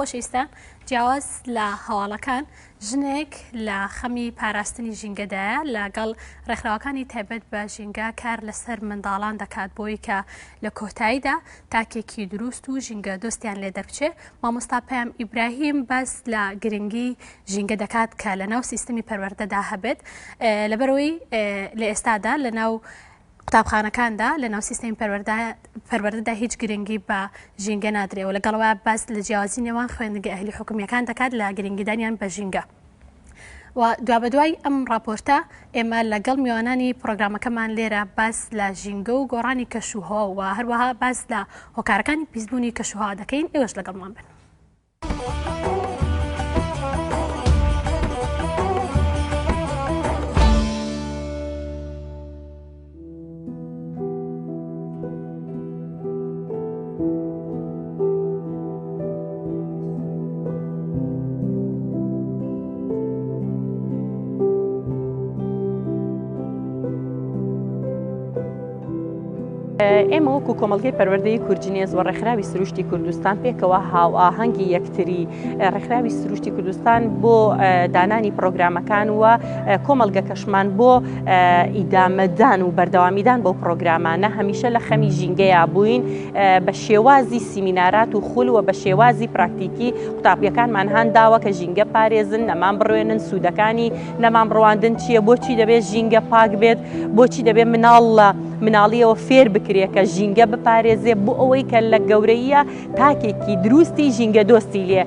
خۆشەویستان جیاواز لە هەواڵەکان ژنێک لە خەمی پاراستنی ژینگەدایە لەگەڵ ڕێکخراوەکانی تایبەت بە ژینگە کار لەسەر منداڵان دەکات بۆی کە لە کۆتاییدا تاکێکی دروست و ژینگە دۆستیان لێ دەربچێ. مامۆستا پەیام ئیبراهیم باس لە گرنگی ژینگە دەکات کە لەناو سیستەمی پەروەردەدا هەبێت لەبەرەوەی لە ئێستادا لەناو قوتابخانەکاندا لەناو سیستەمی پەروەردەدا هیچ گرنگی بە ژینگە نادرێەوە لەگەڵەوە باس لە جیاوازی نێوان خوێندنگە ئەهلی حکومیەکان دەکات لە گرنگیدانیان بە ژینگە. و دوابەدوای ئەم راپۆرتە ئێمە لەگەڵ میوانانی پرۆگرامەکەمان لێرە باس لە ژینگە و گۆڕانی کەشوهۆ و هەروەها باس لە هۆکارەکانی پیسبوونی کەشوها دەکەین. ئێوەش لەگەڵمان بن. ئێمە وەکو کۆمەڵگەی پەروەردەی کورجینێز و ڕێکخراوی سروشتی کوردستان پێکەوە هاو ئاهەنگی یەکتری ڕێکخراوی سروشتی کوردستان بۆ دانانی پرۆگرامەکان و کۆمەڵگە کەشمان بۆ ئیدامەدان و بەردەوامیدان بۆ پرۆگرامانە هەمیشە لە خەمی ژینگەیە بووین بە شێوازی سیمینارات و خول و بە شێوازی پراکتیکی قوتابیەکانمان هەنداوە کە ژینگە پارێزن نەمان بڕوێنن سوودەکانی نەمان بڕواندن چییە بۆچی دەبێت ژینگە پاک بێت بۆچی دەبێت مناڵیەوە فێر بکرێت کە ژینگە بپارێزێ بۆ ئەوەی کە لە گەورەیە تاکێکی دروستی ژینگە دۆستی لێ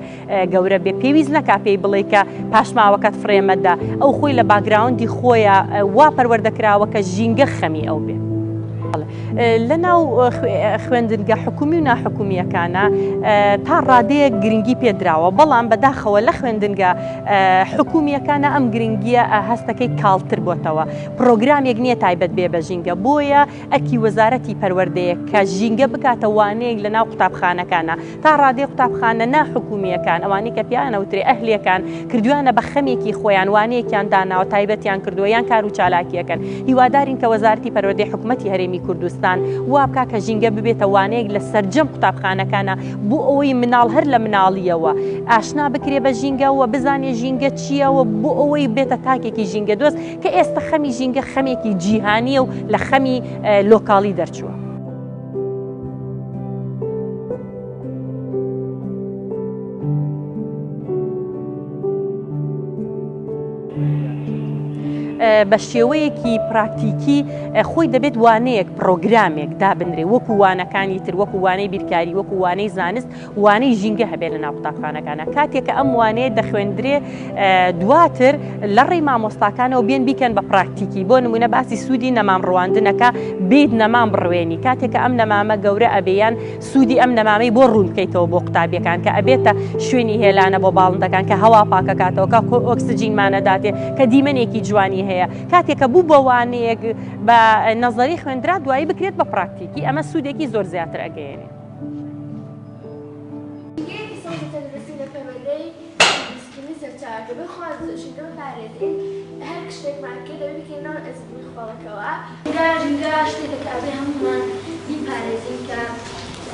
گەورە بێ پێویست نەکا پێی بڵێ کە پاشماوەکەت فرێمەدا ئەو خۆی لە باگراوندی خۆیە وا پەروەردەکراوە کە ژینگە خەمی ئەو بێ. لەناو خوێندنگە حکومی و ناحکومیەکانە تا ڕادەیە گرنگی پێدراوە بەڵام بەداخەوە لە خوێندنگە حکومیەکانە ئەم گرنگیە هەستەکەی کاڵتر بۆتەوە پرۆگرامێک نییە تایبەت بێ بە ژینگە بۆیە ئەکی وەزارەتی پەروەردەیە کە ژینگە بکاتە وانەیەک لەناو قوتابخانەکانە تا ڕادەی قوتابخانە ناحکومیەکان ئەوانەی کە پیانەوترێ ئەهلیەکان کردوانە بە خەمێکی خۆیان وانەیەکیان داناوە تایبەتیان کردووە یان کار و چالاکیەکەن هیوادارین کە وەزارەتی پەروەردەی حکوومەتی هەرێمی کوردستان وا بکا کە ژینگە ببێتە وانەیەک لە سەرجەم قوتابخانەکانە بۆ ئەوەی مناڵ هەر لە مناڵیەوە ئاشنا بکرێ بە ژینگەوە بزانێ ژینگە چییەوە بۆ ئەوەی بێتە تاکێکی ژینگە دۆست کە ئێستا خەمی ژینگە خەمێکی جیهانیە و لە خەمی لۆکاڵی دەرچووە. بە شێوەیەکی پراکتیکی خۆی دەبێت وانەیەک پرۆگرامێک دابنرێ وەکو وانەکانی تر وەکو وانەی بیرکاری وەکو وانەی زانست وانەی ژینگە هەبێت لە ناو قوتابخانەکانە کاتێک کە ئەم وانەیە دەخوێندرێ دواتر لە ڕێی مامۆستاکانەوە بێن بیکەن بە پراکتیکی بۆ نمونە باسی سوودی نەمان ڕواندنەکە بێت نەمان بڕوێنی کاتێک کە ئەم نەمامە گەورە ئەبێیان سوودی ئەم نەمامەی بۆ ڕوون بکەیتەوە بۆ قوتابیەکان کە ئەبێتە شوێنی هێلانە بۆ باڵندەکان کە هەوا پاکەکاتەوە کە ئۆکسجینمانەداتێ کە دیمەنێکی جوانی هەیە کاتێکە بوو بە وانەیەک بە نەزەری خوێندرا دوایی بکرێت بە پراکتیکی ئەمە سوودێکی زۆر زیاتر ئەگەیەنێ. هەر شتێکمان کرد دەبێت بکەینەوە ئەزموونی خۆڵەکەوە ژینگە شتێکە ئەبێ هەمومان بیپارێزین کە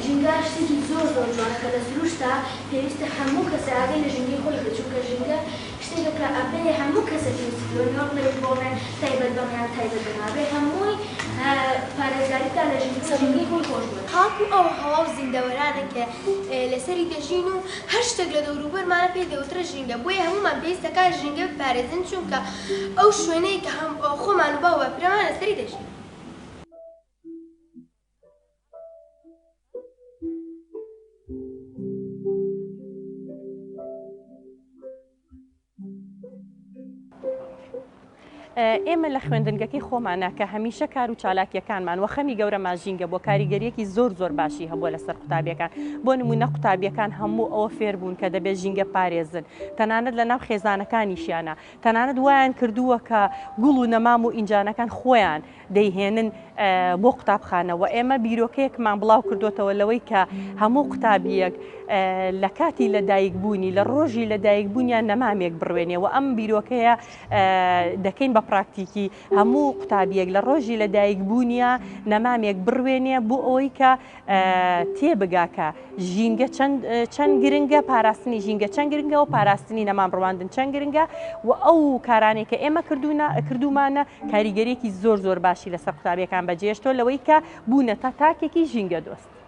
ژینگە شتێکی زۆر جوانە کە لە سروشتە پێویستە هەموو کەسە ئاگەی لە ژینگەی خۆی بچووکە ژینگە شتێکە ئەبێ هەموو کەسێکی نۆرمەلی بۆڵێن تایبەت بەمیان تایبەت بەمابێ هەمووی پارێزگاریدا لە ژینگەی خۆی خۆش بێت هاکو ئەو هەوا و زیندەوەرانە کە لەسەری دەژین و هەر شتێک لە دەوروبەرمانە پێی دەوترە ژینگە بۆیە هەمومان پێویستەکە ژینگە بپارێزن چونکە ئەو شوێنەی کە خۆمان و باو بەپرەمان لەسەری دەژین. ئێمە لە خوێندنگەکەی خۆمانە کە هەمیشە کار و چالاکیەکانمان و خەمی گەورەمان ژینگە بۆ کاریگەریەکی زۆر باشی هەبووە لەسەر قوتابیەکان بۆ نمونە قوتابیەکان هەموو ئەوە فێر بوون کە دەبێت ژینگە پارێزن تەنانەت لە ناو خێزانەکانیشیانە تەنانەت وایان کردووە کە گوڵ و نەمام و ئینجانەکان خۆیان دەیهێنن بۆ قوتابخانەوە ئێمە بیرۆکەیەکمان بڵاو کردوتەوە لەوەی کە هەموو قوتابیەک لە کاتی لەدایکبوونی لە ڕۆژی لەدایکبوونیان نەمامێک بڕوێنێ و ئەم بیرۆکەیە دەکەین بە پراکتیکی هەموو قوتابیەک لە ڕۆژی لەدایکبوونیە نەمامێک بڕوێنێ بۆ ئەوەی کە تێبگاکە ژینگە چەند گرنگە، پاراستنی ژینگە چەند گرنگە و پاراستنی نەمان ڕواندن چەند گرنگە و ئەو کارانێک کە ئێمە کردومانە کاریگەریەکی زۆر باشی لەسەر قوتابیەکان بەجێشتۆ لەوەی کە بوونەتە تاکێکی ژینگە دۆست.